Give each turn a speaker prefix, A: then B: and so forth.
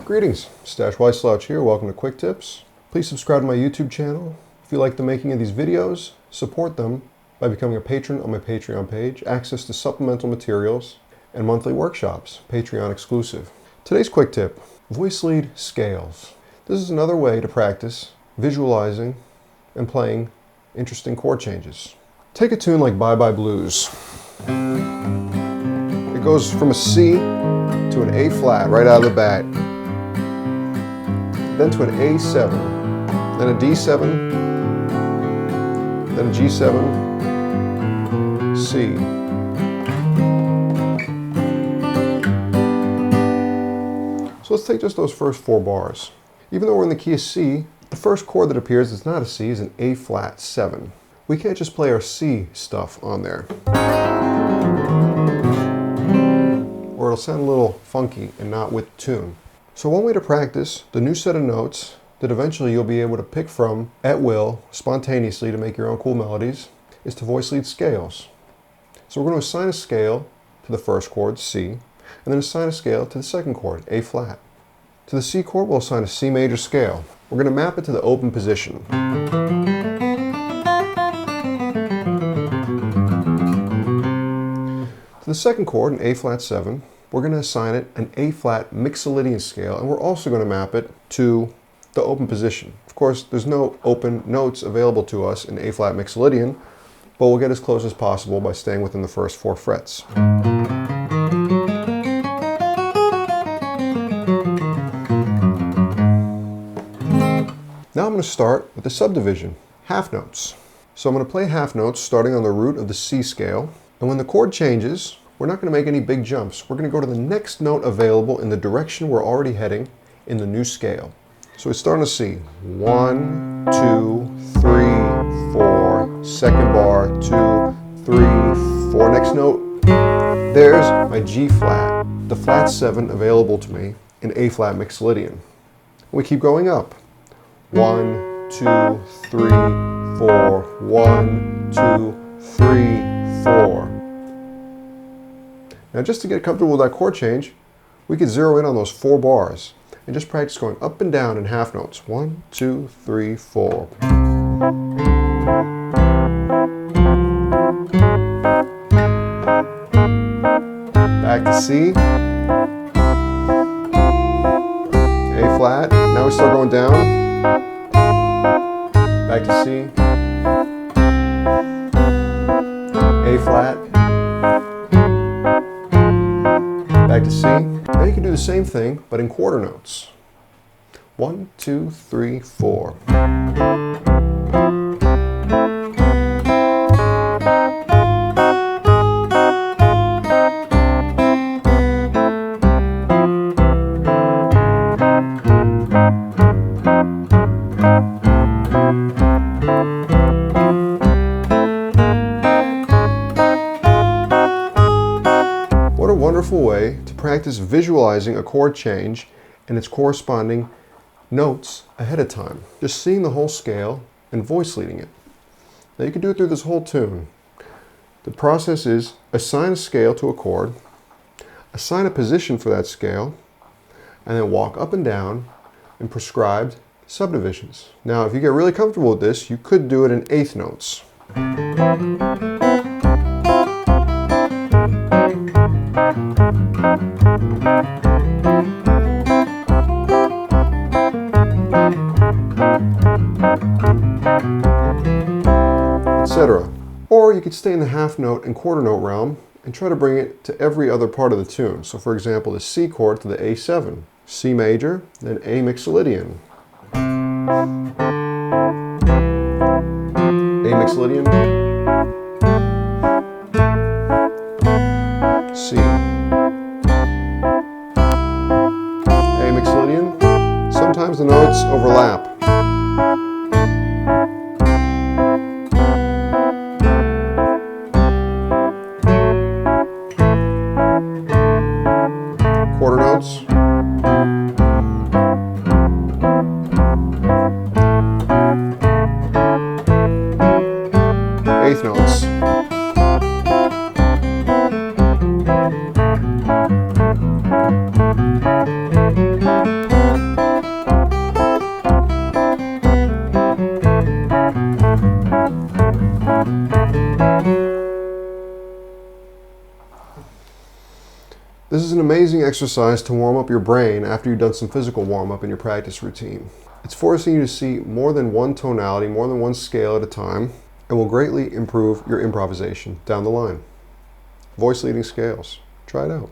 A: Greetings, Stash Wyslouch here. Welcome to Quick Tips. Please subscribe to my YouTube channel. If you like the making of these videos, support them by becoming a patron on my Patreon page, access to supplemental materials, and monthly workshops, Patreon exclusive. Today's quick tip, voice lead scales. This is another way to practice visualizing and playing interesting chord changes. Take a tune like Bye Bye Blues. It goes from a C to an A flat right out of the bat, then to an A7, then a D7, then a G7, C. So let's take just those first 4 bars. Even though we're in the key of C, the first chord that appears that's not a C is an A flat 7. We can't just play our C stuff on there, or it'll sound a little funky and not with tune. So one way to practice the new set of notes that eventually you'll be able to pick from at will, spontaneously, to make your own cool melodies, is to voice lead scales. So we're going to assign a scale to the first chord, C, and then assign a scale to the second chord, A flat. To the C chord, we'll assign a C major scale. We're going to map it to the open position. To the second chord, an A flat 7, we're going to assign it an A flat mixolydian scale, and we're also going to map it to the open position. Of course, there's no open notes available to us in A flat mixolydian, but we'll get as close as possible by staying within the first 4 frets. Now I'm going to start with the subdivision, half notes. So I'm going to play half notes starting on the root of the C scale, and when the chord changes, we're not going to make any big jumps. We're going to go to the next note available in the direction we're already heading in the new scale. So we start on a C. 1, 2, 3, 4. Second bar, 2, 3, 4. Next note. There's my G flat, the flat 7 available to me in A flat mixolydian. We keep going up. 1, 2, 3, 4. 1, 2, 3, 4. Now just to get comfortable with that chord change, we could zero in on those 4 bars and just practice going up and down in half notes. 1, 2, 3, 4. Back to C. A flat. Now we start going down. Back to C. A flat. Back to C. Now you can do the same thing, but in quarter notes. 1, 2, 3, 4. What a wonderful way to practice visualizing a chord change and its corresponding notes ahead of time. Just seeing the whole scale and voice leading it. Now you can do it through this whole tune. The process is assign a scale to a chord, assign a position for that scale, and then walk up and down in prescribed subdivisions. Now if you get really comfortable with this, you could do it in eighth notes. Etc. Or you could stay in the half note and quarter note realm and try to bring it to every other part of the tune. So for example, the C chord to the A7, C major, then A mixolydian, A mixolydian, C, A mixolydian. Sometimes the notes overlap. Quarter notes. Eighth notes. This is an amazing exercise to warm up your brain after you've done some physical warm-up in your practice routine. It's forcing you to see more than one tonality, more than one scale at a time, and will greatly improve your improvisation down the line. Voice leading scales. Try it out.